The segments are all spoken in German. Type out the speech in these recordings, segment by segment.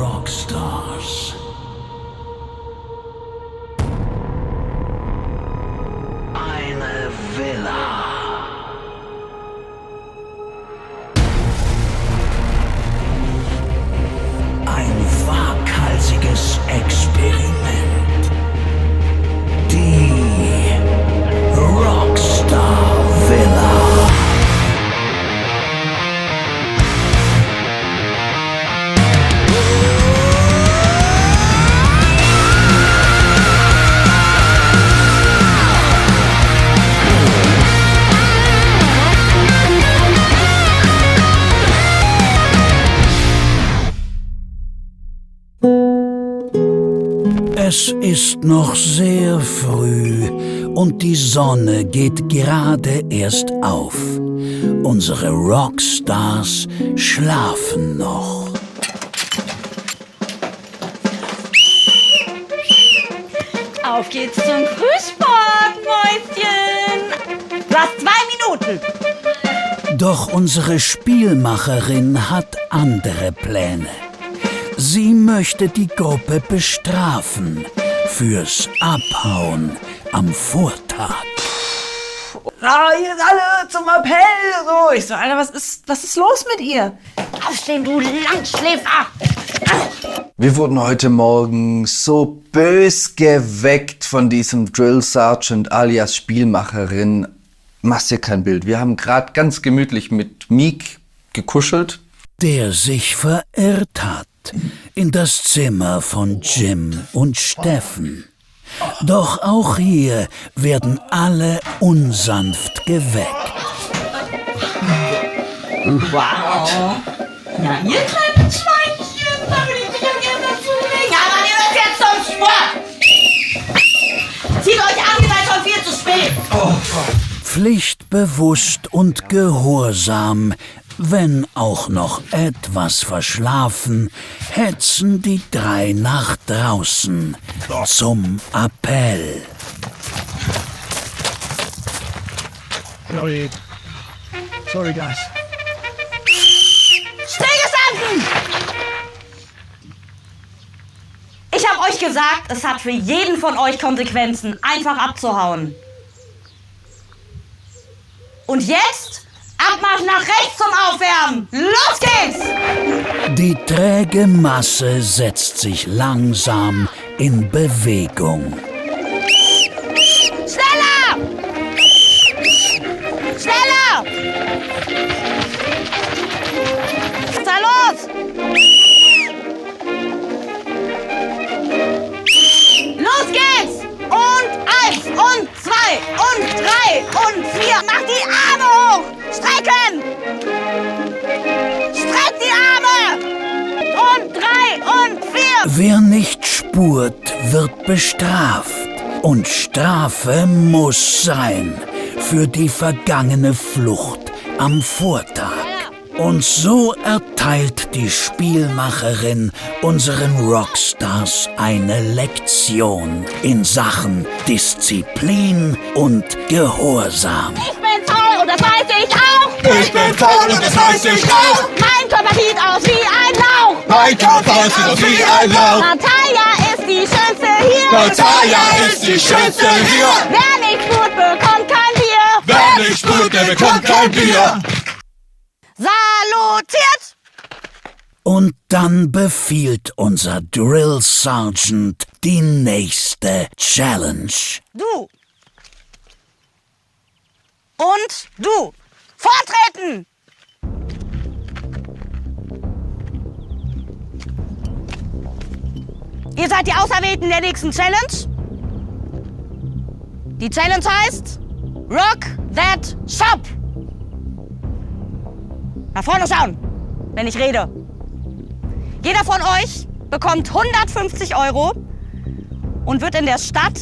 Rockstars. Eine Villa. Ein waghalsiges Experiment. Die Rockstar Villa. Es ist noch sehr früh und die Sonne geht gerade erst auf. Unsere Rockstars schlafen noch. Auf geht's zum Frühsport, Mäuschen. Du hast 2 Minuten. Doch unsere Spielmacherin hat andere Pläne. Sie möchte die Gruppe bestrafen fürs Abhauen am Vortag. Jetzt alle zum Appell. So, ich so, Alter, was ist los mit ihr? Aufstehen, du Langschläfer. Wir wurden heute Morgen so bös geweckt von diesem Drill Sergeant alias Spielmacherin. Machst dir kein Bild. Wir haben gerade ganz gemütlich mit Meek gekuschelt. Der sich verirrt hat in das Zimmer von Jim und Steffen. Doch auch hier werden alle unsanft geweckt. Wow. Na, ihr kleinen Schweinchen, da will ich mich ja gerne dazu legen. Aber ihr müsst jetzt zum Sport. Zieht euch an, ihr seid schon viel zu spät. Pflichtbewusst und gehorsam, wenn auch noch etwas verschlafen, hetzen die 3 nach draußen zum Appell. Sorry, guys. Stillgestanden! Ich hab euch gesagt, es hat für jeden von euch Konsequenzen, einfach abzuhauen. Und jetzt? Abmarsch nach rechts zum Aufwärmen! Los geht's! Die träge Masse setzt sich langsam in Bewegung. Schneller! Schneller! Was ist da los? Los geht's! Und 1 und 2 und 3 und 4. Mach die Arme hoch! Strecken! Streck die Arme! Und 3 und 4. Wer nicht spurt, wird bestraft. Und Strafe muss sein für die vergangene Flucht am Vortag. Und so erteilt die Spielmacherin unseren Rockstars eine Lektion in Sachen Disziplin und Gehorsam. Ich bin faul und das weiß ich auch. Ich bin faul und das weiß ich auch. Mein Körper sieht aus wie ein Lauch. Mein Körper sieht aus wie ein Lauch. Natalia ist die Schönste hier. Natalia ist die Schönste hier. Wer nicht spurt, bekommt kein Bier. Wer nicht spurt, der bekommt kein Bier. Salutiert! Und dann befiehlt unser Drill Sergeant die nächste Challenge. Du. Und du. Vortreten! Ihr seid die Auserwählten der nächsten Challenge. Die Challenge heißt Rock That Shop. Nach vorne schauen, wenn ich rede. Jeder von euch bekommt 150 € und wird in der Stadt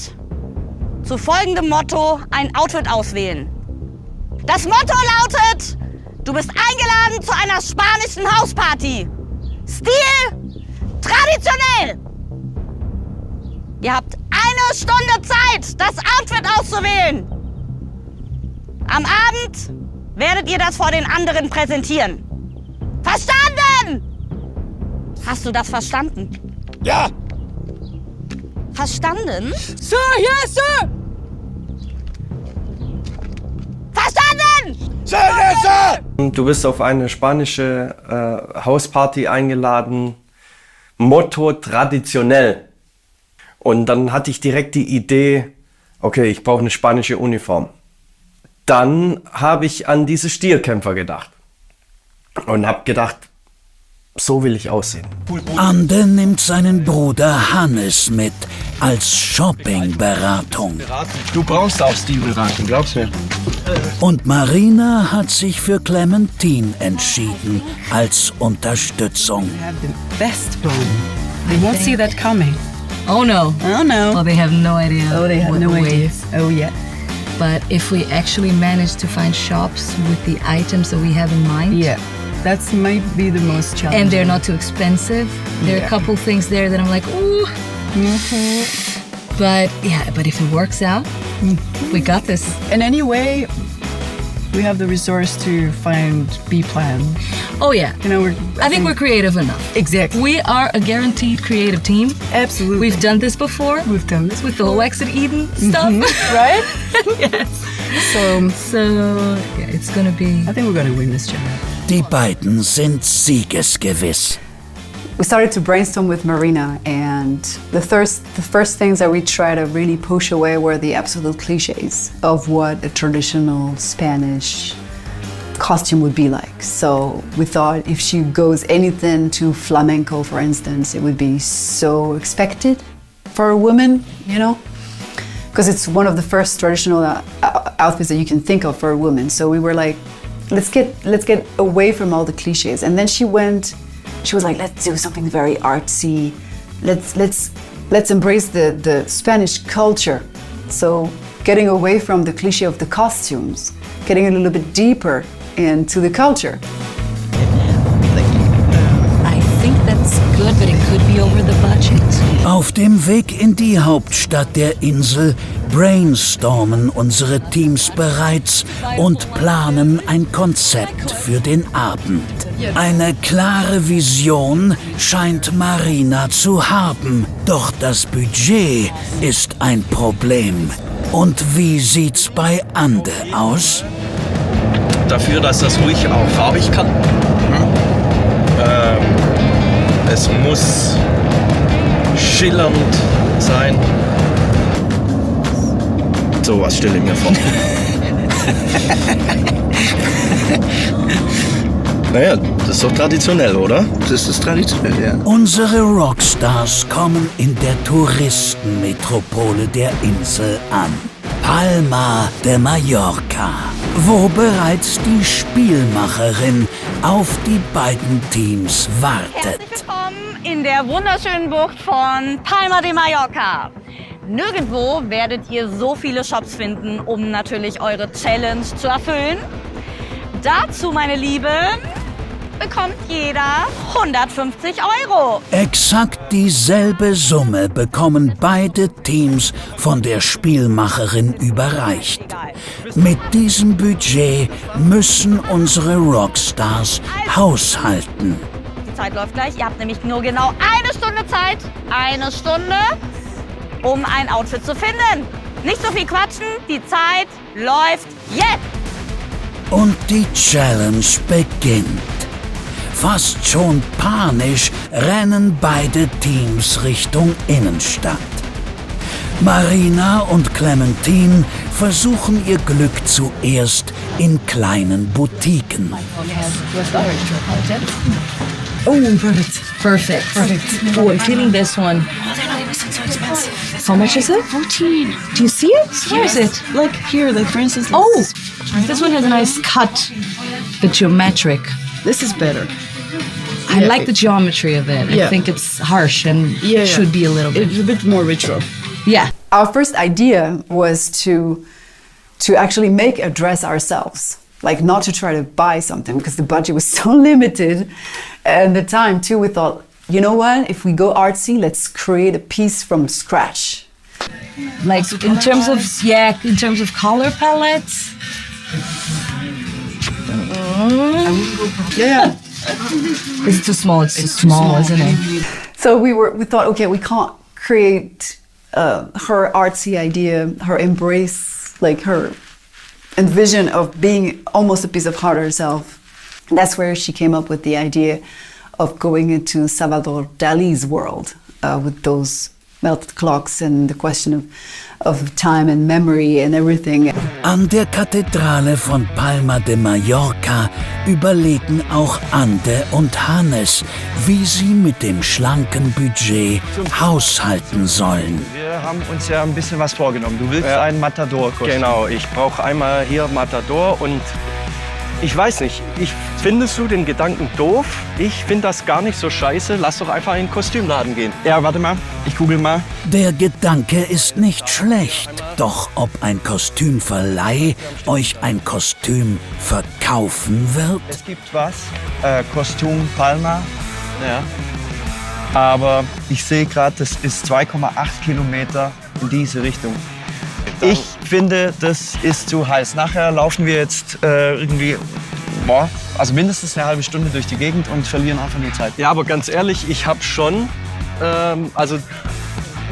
zu folgendem Motto ein Outfit auswählen. Das Motto lautet: Du bist eingeladen zu einer spanischen Hausparty. Stil traditionell. Ihr habt 1 Stunde Zeit, das Outfit auszuwählen. Am Abend werdet ihr das vor den anderen präsentieren. Verstanden? Hast du das verstanden? Ja! Verstanden? Sir, yes, sir! Verstanden! Sir, yes, sir! Du bist auf eine spanische Hausparty eingeladen. Motto traditionell. Und dann hatte ich direkt die Idee, okay, ich brauche eine spanische Uniform. Dann habe ich an diese Stierkämpfer gedacht. Und habe gedacht, so will ich aussehen. Ande nimmt seinen Bruder Hannes mit als Shoppingberatung. Du brauchst auch Stilberatung, glaubst mir. Und Marina hat sich für Clementine entschieden als Unterstützung. Have the best plan. They won't see that coming. Oh no. Oh no. Well, they have no idea. Oh, they have what no idea. awaits. Oh yeah. But if we actually manage to find shops with the items that we have in mind, Yeah. That's might be the most challenging. and they're not too expensive, there are Yeah. a couple things there that I'm like, ooh. But yeah, but if it works out, we got this. And anyway, we have the resource to find B plan. Oh yeah. You know, I think we're creative enough. exactly. We are a guaranteed creative team. Absolutely. We've done this before We've done this with the whole Exit Eden stuff. right? Yes. So So yeah, it's gonna be. I think we're gonna win this job. Die beiden sind siegesgewiss. We started to brainstorm with Marina, and the first things that we try to really push away were the absolute cliches of what a traditional Spanish costume would be like. So we thought if she goes anything to flamenco, for instance, it would be so expected for a woman, you know, because it's one of the first traditional outfits that you can think of for a woman. So we were like, let's get away from all the cliches. And then she was like, let's do something very artsy. Let's embrace the Spanish culture. So getting away from the cliche of the costumes, getting a little bit deeper into the culture. I think that's good, but it could be over the budget. Auf dem Weg in die Hauptstadt der Insel brainstormen unsere Teams bereits und planen ein Konzept für den Abend. Eine klare Vision scheint Marina zu haben, doch das Budget ist ein Problem. Und wie sieht's bei Ande aus? Dafür, dass das ruhig auch farbig kann. Es muss schillernd sein. So was stelle ich mir vor. Naja, das ist doch traditionell, oder? Das ist traditionell, ja. Unsere Rockstars kommen in der Touristenmetropole der Insel an. Palma de Mallorca, wo bereits die Spielmacherin auf die beiden Teams wartet. Herzlich willkommen in der wunderschönen Bucht von Palma de Mallorca. Nirgendwo werdet ihr so viele Shops finden, um natürlich eure Challenge zu erfüllen. Dazu, meine Lieben, bekommt jeder 150 €. Exakt dieselbe Summe bekommen beide Teams von der Spielmacherin überreicht. Mit diesem Budget müssen unsere Rockstars haushalten. Die Zeit läuft gleich. Ihr habt nämlich nur genau 1 Stunde Zeit. 1 Stunde, um ein Outfit zu finden. Nicht so viel quatschen. Die Zeit läuft jetzt. Und die Challenge beginnt. Fast schon panisch rennen beide Teams Richtung Innenstadt. Marina und Clementine versuchen ihr Glück zuerst in kleinen Boutiquen. Oh, perfect. Oh, I'm feeling this one. How much is it? 14. Do you see it? Where is it? Like here, like for instance. Oh, this one has a nice cut. The geometric. This is better. I like the geometry of it. I Yeah. think it's harsh and Yeah, should be a little bit. It's a bit more retro. Yeah. Our first idea was to actually make a dress ourselves, like not to try to buy something because the budget was so limited, and the time too. We thought, you know what? If we go artsy, let's create a piece from scratch. Like in terms of color palettes. Yeah. It's too small. It's too small, isn't it? So we thought, okay, we can't create her artsy idea, her embrace, like her envision of being almost a piece of art herself. And that's where she came up with the idea of going into Salvador Dali's world with those melted clocks and the question of time and memory and everything. An der Kathedrale von Palma de Mallorca überlegen auch Ande und Hannes, wie sie mit dem schlanken Budget haushalten sollen. Wir haben uns ja ein bisschen was vorgenommen. Du willst einen Matador-Kostüm. Genau, ich brauche einmal hier Matador und ich weiß nicht, findest du den Gedanken doof? Ich finde das gar nicht so scheiße. Lass doch einfach in den Kostümladen gehen. Ja, warte mal. Ich google mal. Der Gedanke ist nicht schlecht, doch ob ein Kostümverleih euch ein Kostüm verkaufen wird? Es gibt was. Kostüm Palma. Ja. Aber ich sehe gerade, das ist 2,8 Kilometer in diese Richtung. Ich finde, das ist zu heiß. Nachher laufen wir jetzt irgendwie, also mindestens eine halbe Stunde durch die Gegend und verlieren einfach nur Zeit. Ja, aber ganz ehrlich, ich habe schon, also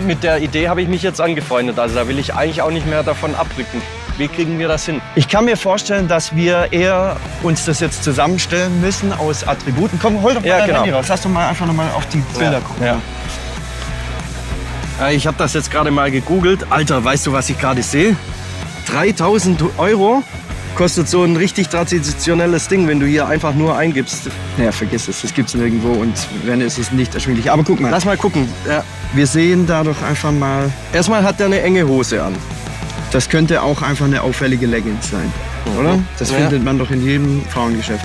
mit der Idee habe ich mich jetzt angefreundet. Also da will ich eigentlich auch nicht mehr davon abrücken. Wie kriegen wir das hin? Ich kann mir vorstellen, dass wir eher uns das jetzt zusammenstellen müssen aus Attributen. Komm, hol doch mal dein Handy raus. Lass doch mal einfach noch mal auf die Bilder gucken. Ja. Ich habe das jetzt gerade mal gegoogelt. Alter, weißt du, was ich gerade sehe? 3.000 € kostet so ein richtig traditionelles Ding, wenn du hier einfach nur eingibst. Ja, vergiss es. Das gibt's nirgendwo und wenn ist es nicht erschwinglich. Aber guck mal. Lass mal gucken. Ja. Wir sehen da doch einfach mal. Erstmal hat er eine enge Hose an. Das könnte auch einfach eine auffällige Leggings sein, oder? Das findet man doch in jedem Frauengeschäft.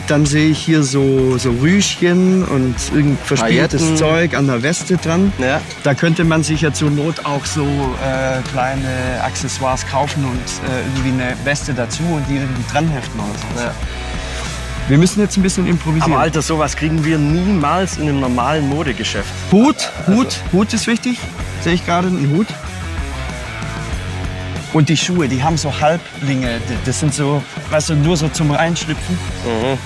Dann sehe ich hier so Rüschchen und irgend verspieltes Zeug an der Weste dran. Ja. Da könnte man sich ja zur Not auch so kleine Accessoires kaufen und irgendwie eine Weste dazu und die irgendwie dran heften oder so. Ja. Wir müssen jetzt ein bisschen improvisieren. Aber Alter, sowas kriegen wir niemals in einem normalen Modegeschäft. Hut ist wichtig. Sehe ich gerade einen Hut. Und die Schuhe, die haben so Halblinge. Das sind so, weißt du, nur so zum Reinschlüpfen.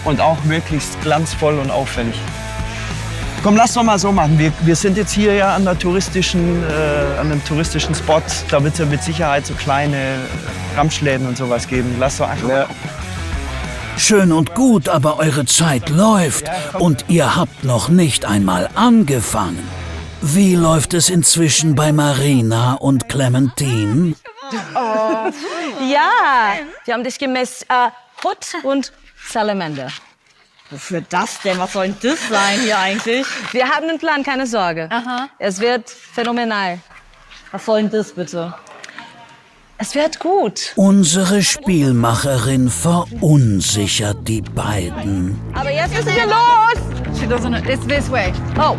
Und auch möglichst glanzvoll und auffällig. Komm, lass doch mal so machen. Wir sind jetzt hier ja an einem touristischen Spot. Da wird es ja mit Sicherheit so kleine Ramschläden und sowas geben. Lass doch einfach mal gucken. Schön und gut, aber eure Zeit läuft und ihr habt noch nicht einmal angefangen. Wie läuft es inzwischen bei Marina und Clementine? Ja, wir haben dich gemisst. Hut und Salamander. Wofür das denn? Was soll denn das sein hier eigentlich? Wir haben einen Plan, keine Sorge. Aha. Es wird phänomenal. Was soll denn das bitte? Es wird gut. Unsere Spielmacherin verunsichert die beiden. Aber jetzt müssen wir los! She doesn't. It's this way. Oh.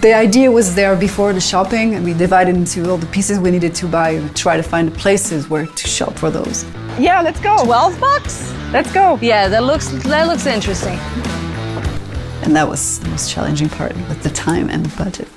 The idea was there before the shopping, and we divided into all the pieces we needed to buy and try to find the places where to shop for those. Yeah, let's go. 12 bucks? Let's go. Yeah, that looks interesting. And that was the most challenging part with the time and the budget.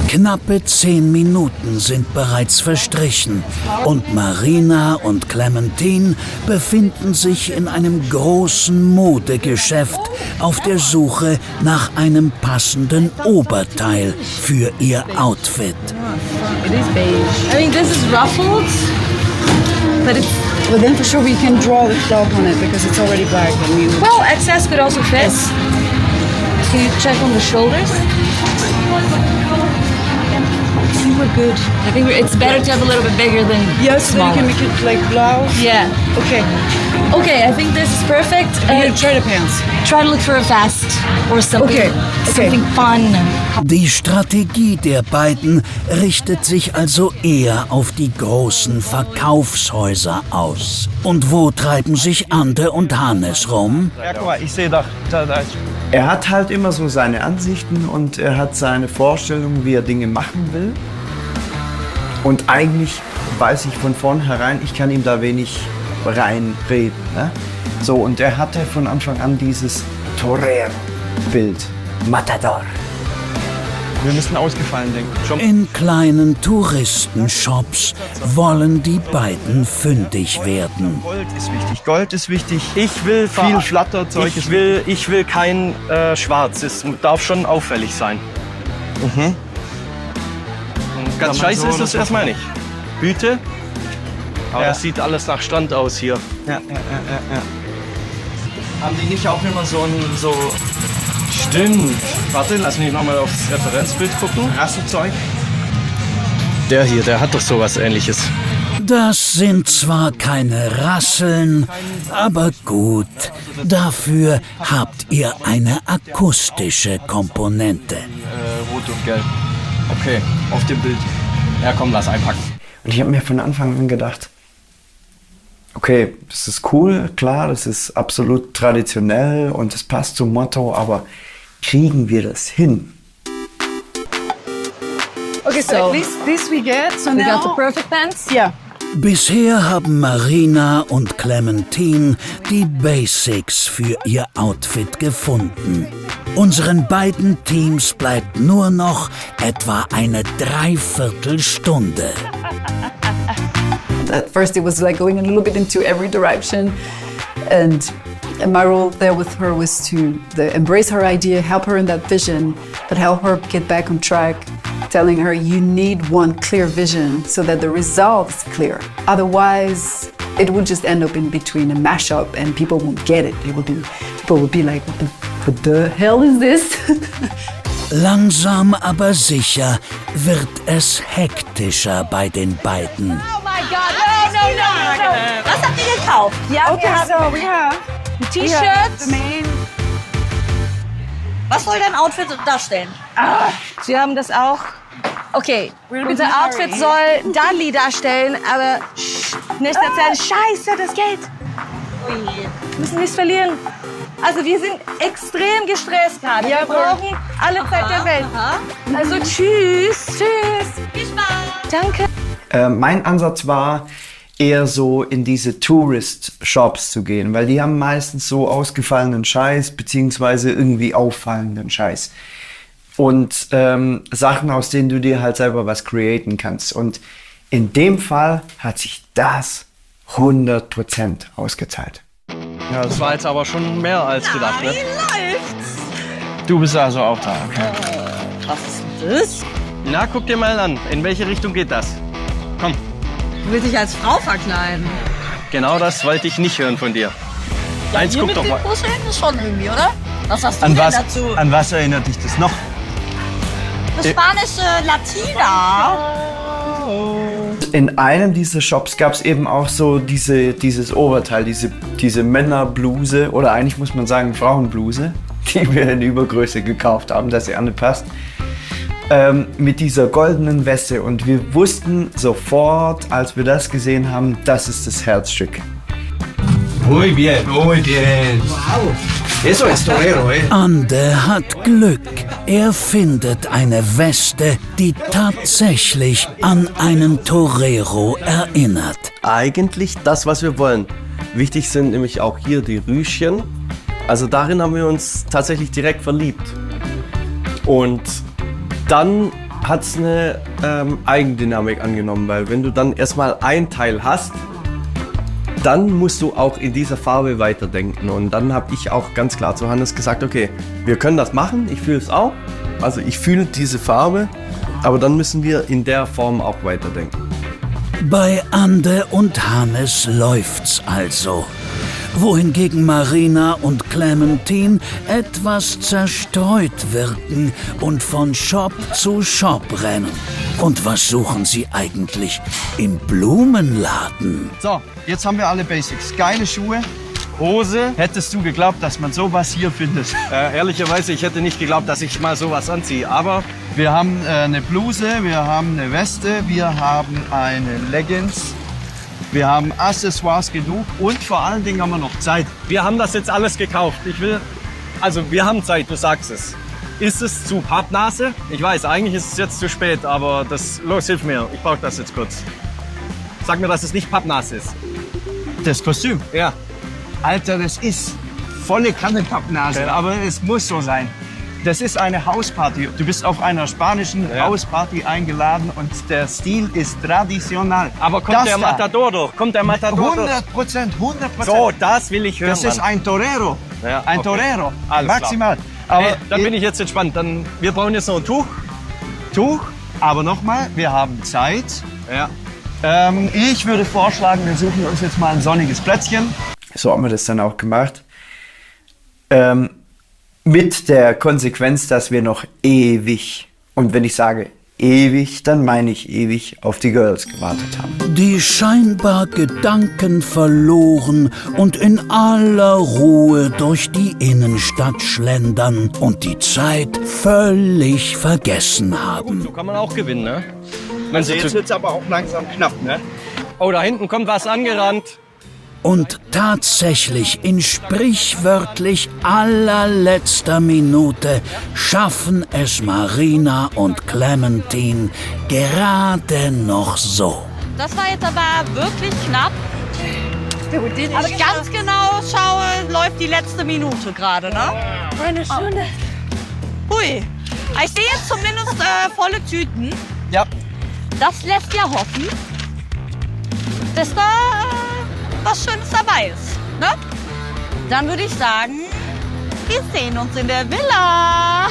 Knappe 10 Minuten sind bereits verstrichen und Marina und Clementine befinden sich in einem großen Modegeschäft auf der Suche nach einem passenden Oberteil für ihr Outfit. It is beige. I mean, this is ruffled, but it's... Well, then for sure we can draw the cloth on it because it's already black. Well, excess could also fit. Can you check on the shoulders? I think we're good. I think it's better to have a little bit bigger than Yes, then you can make it like blouse. Yeah. Okay. Okay, I think this is perfect. Try the pants. Try to look for a vest or something. Okay. Something fun. Die Strategie der beiden richtet sich also eher auf die großen Verkaufshäuser aus. Und wo treiben sich Ande und Hannes rum? Ja, guck mal, ich sehe da ist. Er hat halt immer so seine Ansichten und er hat seine Vorstellungen, wie er Dinge machen will. Und eigentlich weiß ich von vornherein, ich kann ihm da wenig reinreden. Ne? So, und er hatte von Anfang an dieses Torero-Bild. Matador. Wir müssen ausgefallen denken. In kleinen Touristenshops wollen die beiden fündig werden. Gold ist wichtig. Gold ist wichtig. Ich will Viel Flatterzeug ist Ich will kein Schwarz. Es darf schon auffällig sein. Mhm. Und ganz Ja, scheiße so ist oder es so. erstmal nicht. Hüte. Aber Ja. das sieht alles nach Strand aus hier. Ja. Haben die nicht auch immer so ein Stimmt. Warte, lass mich nochmal aufs Referenzbild gucken. Rasselzeug? Der hier, der hat doch sowas Ähnliches. Das sind zwar keine Rasseln, aber gut. Dafür habt ihr eine akustische Komponente. Rot und gelb. Okay, auf dem Bild. Ja, komm, lass einpacken. Und ich habe mir von Anfang an gedacht, okay, das ist cool, klar, das ist absolut traditionell und es passt zum Motto, aber kriegen wir das hin? Okay, so At least this we get. So we now, got the perfect pants. yeah. Bisher haben Marina und Clementine die Basics für ihr Outfit gefunden. Unseren beiden Teams bleibt nur noch etwa eine Dreiviertelstunde. At first, it was like going a little bit into every direction, and my role there with her was to embrace her idea, help her in that vision, but help her get back on track, telling her you need one clear vision so that the result is clear. Otherwise, it would just end up in between a mashup, and people won't get it. People would be like, what the hell is this? Langsam aber sicher wird es hektischer bei den beiden. Oh mein Gott, no. Was habt ihr gekauft? Ja, Okay, so we have T-Shirts. the main. Was soll dein Outfit darstellen? Sie haben das auch. Okay, unser Outfit soll Dudley darstellen, aber nicht erzählen. Scheiße, das Geld. Wir müssen nichts verlieren. Also wir sind extrem gestresst gerade. Wir brauchen alle Zeit der Welt. Also tschüss. Viel Spaß. Danke. Mein Ansatz war, eher so in diese Tourist-Shops zu gehen, weil die haben meistens so ausgefallenen Scheiß, beziehungsweise irgendwie auffallenden Scheiß. Und Sachen, aus denen du dir halt selber was createn kannst. Und in dem Fall hat sich das 100% ausgezahlt. Ja, das war jetzt aber schon mehr als gedacht, ne? Wie läuft's? Du bist also auch da, okay. Was ist das? Na, guck dir mal an. In welche Richtung geht das? Komm. Du willst dich als Frau verkleiden. Genau das wollte ich nicht hören von dir. Eins, guck doch mal. Kuscheln ist schon irgendwie, oder? Was hast du An denn was, dazu? an was erinnert dich das noch? Das spanische Latina. In einem dieser Shops gab es eben auch so dieses Oberteil, diese Männerbluse oder eigentlich muss man sagen Frauenbluse, die wir in Übergröße gekauft haben, dass sie angepasst. Mit dieser goldenen Weste und wir wussten sofort, als wir das gesehen haben, das ist das Herzstück. Muy bien. Wow. Eso es torero, eh. Ande hat Glück. Er findet eine Weste, die tatsächlich an einen Torero erinnert. Eigentlich das, was wir wollen. Wichtig sind nämlich auch hier die Rüschen. Also darin haben wir uns tatsächlich direkt verliebt. Und dann hat es eine Eigendynamik angenommen, weil wenn du dann erstmal ein Teil hast, dann musst du auch in dieser Farbe weiterdenken. Und dann habe ich auch ganz klar zu Hannes gesagt, okay, wir können das machen, ich fühle es auch. Also ich fühle diese Farbe, aber dann müssen wir in der Form auch weiterdenken. Bei Ande und Hannes läuft's also. Wohingegen Marina und Clementine etwas zerstreut wirken und von Shop zu Shop rennen. Und was suchen sie eigentlich im Blumenladen? So, jetzt haben wir alle Basics. Geile Schuhe, Hose. Hättest du geglaubt, dass man sowas hier findet? Ehrlicherweise, ich hätte nicht geglaubt, dass ich mal sowas anziehe, aber Wir haben eine Bluse, wir haben eine Weste, wir haben eine Leggings, wir haben Accessoires genug und vor allen Dingen haben wir noch Zeit. wir haben das jetzt alles gekauft. Wir haben Zeit, du sagst es. Ist es zu Pappnase? Ich weiß, eigentlich ist es jetzt zu spät, aber los, hilf mir. Ich brauche das jetzt kurz. Sag mir, dass es nicht Pappnase ist. Das Kostüm. Ja. Alter, das ist volle Kanne Pappnase, Okay. aber es muss so sein. Das ist eine Hausparty. Du bist auf einer spanischen Hausparty eingeladen und der Stil ist traditionell. Aber kommt der Matador durch? Kommt der Matador durch? 100%. So, das will ich hören. Das ist Mann. ein Torero. Ja, Ein okay. Torero. Alles Maximal. klar. Aber Hey, dann bin ich jetzt entspannt. Wir brauchen jetzt noch ein Tuch. Aber nochmal, wir haben Zeit. Ja. Ich würde vorschlagen, wir suchen uns jetzt mal ein sonniges Plätzchen. So haben wir das dann auch gemacht. Mit der Konsequenz, dass wir noch ewig, und wenn ich sage ewig, dann meine ich ewig, auf die Girls gewartet haben. Die scheinbar Gedanken verloren und in aller Ruhe durch die Innenstadt schlendern und die Zeit völlig vergessen haben. So kann man auch gewinnen, ne? Also jetzt wird es aber auch langsam knapp, ne? Oh, da hinten kommt was angerannt. Und tatsächlich in sprichwörtlich allerletzter Minute schaffen es Marina und Clementine gerade noch so. Das war jetzt aber wirklich knapp. Aber ganz genau schaue, läuft die letzte Minute gerade, ne? Eine Stunde. Hui. Ich sehe jetzt zumindest volle Tüten. Ja. Das lässt ja hoffen, dass da was Schönes dabei ist. Ne? Dann würde ich sagen, wir sehen uns in der Villa.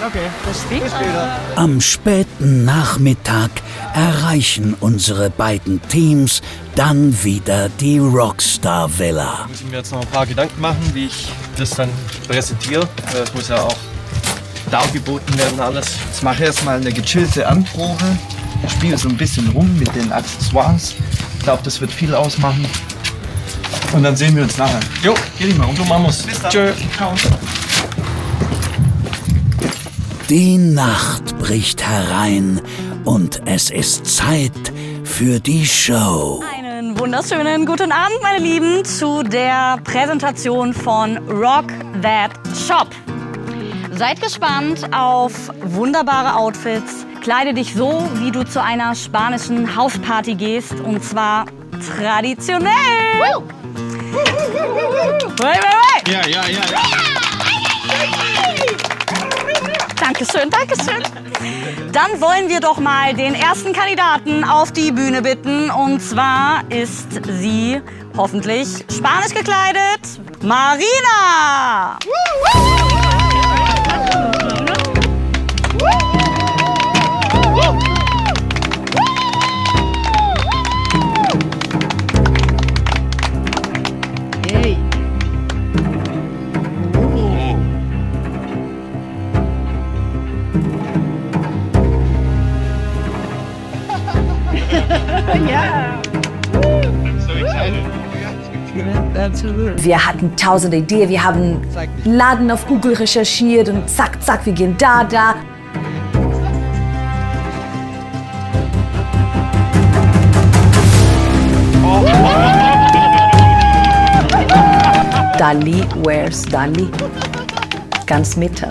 Okay, Bis später. Am späten Nachmittag erreichen unsere beiden Teams dann wieder die Rockstar Villa. Müssen wir jetzt noch ein paar Gedanken machen, wie ich das dann präsentiere. Das muss ja auch dargeboten werden alles. Jetzt mache ich erstmal eine gechillte Anprobe. Ich spiele so ein bisschen rum mit den Accessoires. Ich glaube, das wird viel ausmachen. Und dann sehen wir uns nachher. Jo, geh dich mal und du Mamos. Bis dann. Tschö. Ciao. Die Nacht bricht herein und es ist Zeit für die Show. Einen wunderschönen guten Abend, meine Lieben, zu der Präsentation von Rock That Shop. Seid gespannt auf wunderbare Outfits. Kleide dich so, wie du zu einer spanischen Hausparty gehst, und zwar traditionell. Ja. Dankeschön, Dankeschön. Dann wollen wir doch mal den ersten Kandidaten auf die Bühne bitten. Und zwar ist sie hoffentlich spanisch gekleidet. Marina! Wir hatten tausende Ideen. Wir haben Laden auf Google recherchiert und zack, zack, wir gehen da. Dali wears Dali. Ganz Mitte.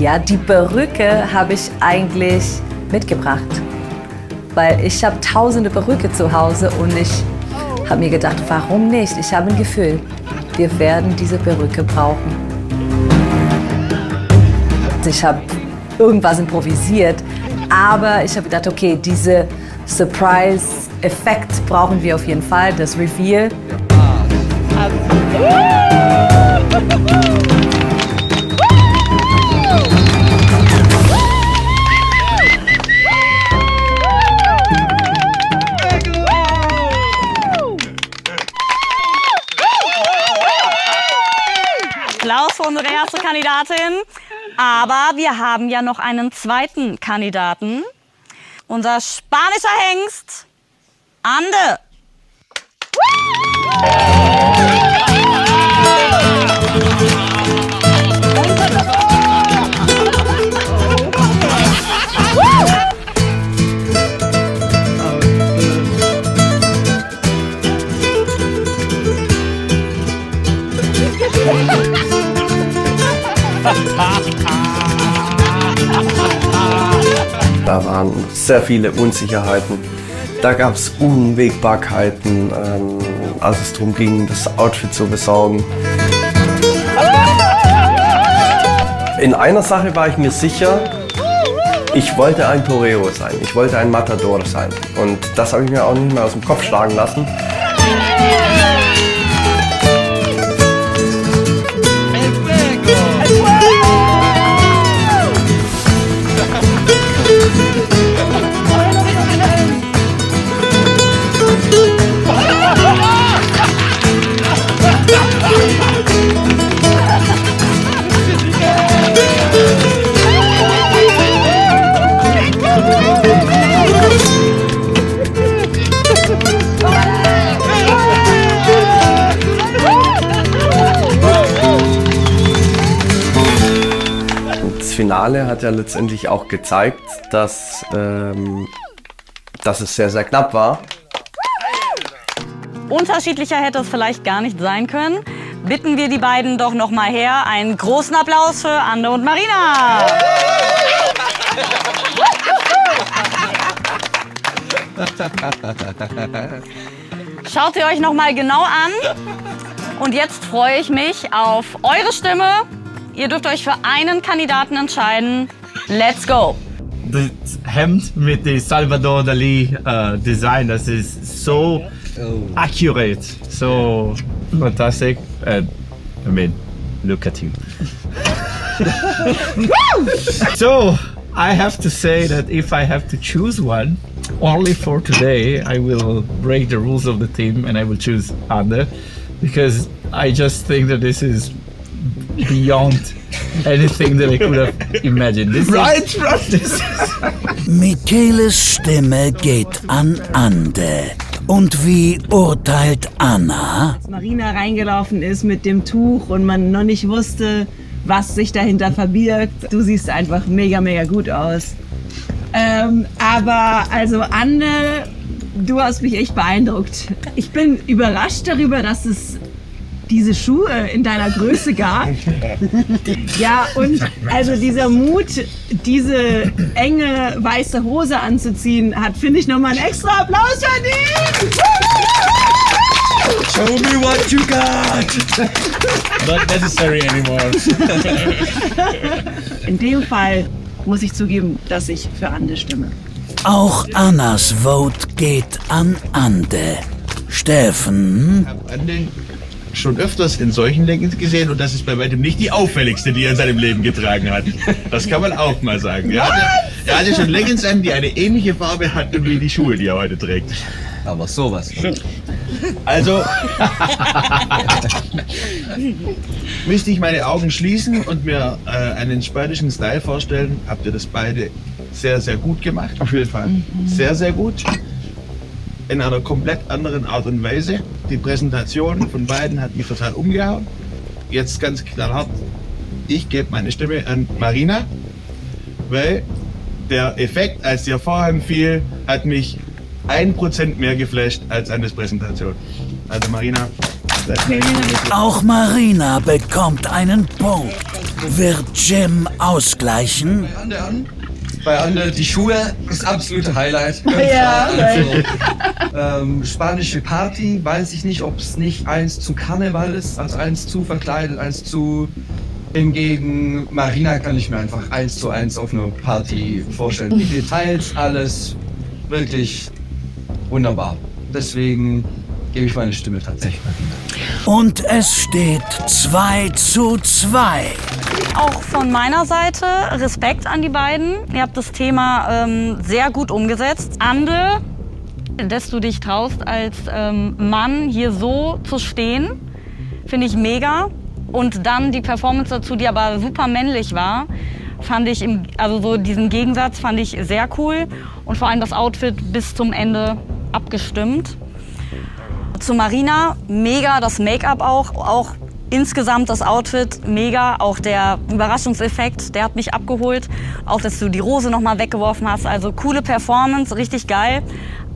Ja, die Perücke habe ich eigentlich mitgebracht, weil ich habe tausende Perücke zu Hause und ich habe mir gedacht, warum nicht? Ich habe ein Gefühl, wir werden diese Perücke brauchen. Ich habe irgendwas improvisiert, aber ich habe gedacht, okay, diese Surprise-Effekt brauchen wir auf jeden Fall, das Reveal. Applaus für unsere erste Kandidatin. Aber wir haben ja noch einen zweiten Kandidaten. Unser spanischer Hengst, Ande. Da waren sehr viele Unsicherheiten. Da gab es Unwägbarkeiten, als es darum ging, das Outfit zu besorgen. In einer Sache war ich mir sicher, ich wollte ein Torero sein, ich wollte ein Matador sein. Und das habe ich mir auch nicht mehr aus dem Kopf schlagen lassen. Das Finale hat ja letztendlich auch gezeigt, dass es sehr, sehr knapp war. Unterschiedlicher hätte es vielleicht gar nicht sein können. Bitten wir die beiden doch noch mal her. Einen großen Applaus für Anne und Marina. Schaut sie euch noch mal genau an. Und jetzt freue ich mich auf eure Stimme. Ihr dürft euch für einen Kandidaten entscheiden. Let's go! Das Hemd mit dem Salvador Dali Design, das ist so accurate, so fantastic. And I mean, look at you. So, I have to say that if I have to choose one, only for today, I will break the rules of the team and I will choose Anne, because I just think that this is beyond anything that I could have imagined. Micheles Stimme geht an Ande. Und wie urteilt Anna? Als Marina reingelaufen ist mit dem Tuch und man noch nicht wusste, was sich dahinter verbirgt. Du siehst einfach mega, mega gut aus. Aber also Anne, du hast mich echt beeindruckt. Ich bin überrascht darüber, dass es diese Schuhe in deiner Größe gab. Ja, und also dieser Mut, diese enge weiße Hose anzuziehen, hat, finde ich, nochmal einen extra Applaus verdient. Show me what you got! Not necessary anymore. In dem Fall muss ich zugeben, dass ich für Ande stimme. Auch Annas Vote geht an Ande. Steffen? Schon öfters in solchen Leggings gesehen und das ist bei weitem nicht die auffälligste, die er in seinem Leben getragen hat. Das kann man auch mal sagen. Er hatte schon Leggings an, die eine ähnliche Farbe hatten wie die Schuhe, die er heute trägt. Aber sowas. Also müsste ich meine Augen schließen und mir einen spanischen Style vorstellen, habt ihr das beide sehr, sehr gut gemacht. Auf jeden Fall. Sehr, sehr gut. In einer komplett anderen Art und Weise. Die Präsentation von beiden hat mich total umgehauen. Jetzt ganz knallhart, ich gebe meine Stimme an Marina, weil der Effekt, als der Vorhang fiel, hat mich 1% mehr geflasht als Annes Präsentation. Also Marina, Auch Marina bekommt einen Punkt. Wird Jim ausgleichen? Bei Anne, die Schuhe ist absolute Highlight. Ja, also, spanische Party, weiß ich nicht, ob es nicht eins zu Karneval ist, also eins zu verkleidet, eins zu... Hingegen Marina kann ich mir einfach 1:1 auf einer Party vorstellen. Die Details, alles wirklich wunderbar. Deswegen gebe ich meine Stimme tatsächlich Marina. Und es steht 2:2. Auch von meiner Seite Respekt an die beiden. Ihr habt das Thema sehr gut umgesetzt. Ande, dass du dich traust, als Mann hier so zu stehen, finde ich mega. Und dann die Performance dazu, die aber super männlich war, fand ich, also so diesen Gegensatz fand ich sehr cool. Und vor allem das Outfit bis zum Ende abgestimmt. Zu Marina, mega das Make-up auch insgesamt das Outfit, mega. Auch der Überraschungseffekt, der hat mich abgeholt. Auch, dass du die Rose noch mal weggeworfen hast. Also coole Performance, richtig geil.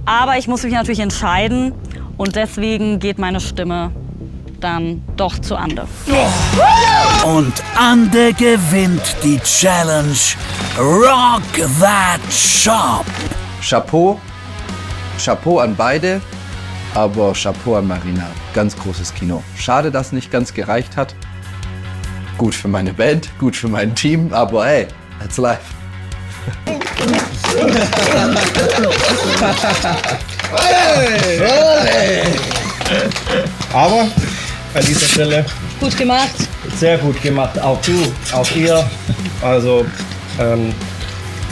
Aber ich muss mich natürlich entscheiden und deswegen geht meine Stimme dann doch zu Ande. Und Ande gewinnt die Challenge Rock That Shop. Chapeau. Chapeau an beide, aber Chapeau an Marina. Ganz großes Kino. Schade, dass nicht ganz gereicht hat. Gut für meine Band, gut für mein Team, aber hey, that's life. Aber an dieser Stelle Gut gemacht. sehr gut gemacht. Auch du, auch ihr. Also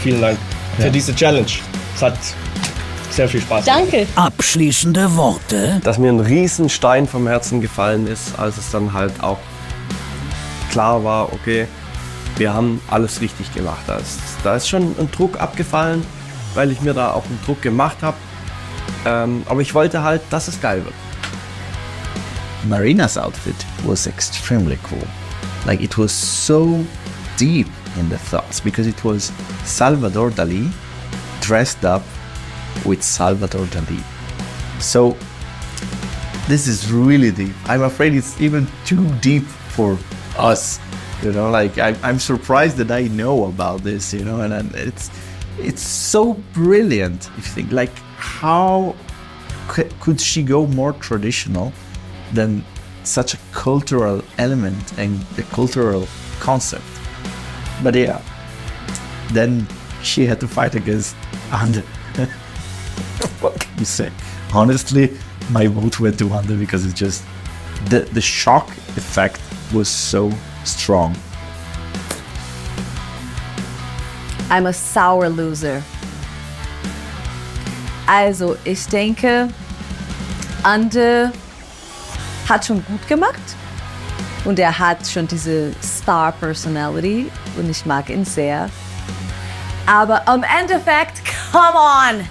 vielen Dank für diese Challenge. Es hat sehr viel Spaß gemacht. Danke. Abschließende Worte. Dass mir ein Riesenstein vom Herzen gefallen ist, als es dann halt auch klar war, okay, wir haben alles richtig gemacht. Da ist schon ein Druck abgefallen, weil ich mir da auch einen Druck gemacht habe. Aber ich wollte halt, dass es geil wird. Marina's outfit was extremely cool. Like, it was so deep in the thoughts because it was Salvador Dali dressed up with Salvador Dali. So this is really deep. I'm afraid it's even too deep for us. You know, like I'm surprised that I know about this. You know, and it's so brilliant. If you think, like, how could she go more traditional than such a cultural element and the cultural concept? But yeah, then she had to fight against Ande. What can you say? Honestly, my vote went to Ande because it's just the shock effect was so strong. I'm a sour loser. Also, ich denke, Ande hat schon gut gemacht und er hat schon diese Star-Personality und ich mag ihn sehr. Aber im Endeffekt, come on!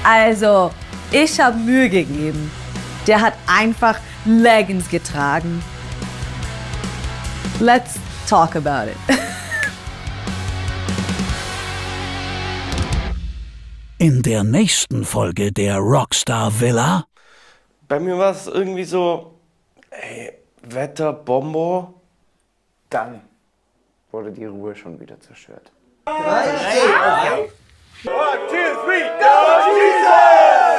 Also, ich habe Mühe gegeben. Der hat einfach Leggings getragen. Let's talk about it. In der nächsten Folge der Rockstar Villa. Bei mir war es irgendwie so, ey, Wetter, Bombo. Dann wurde die Ruhe schon wieder zerstört. 1, 2, 3, go Jesus!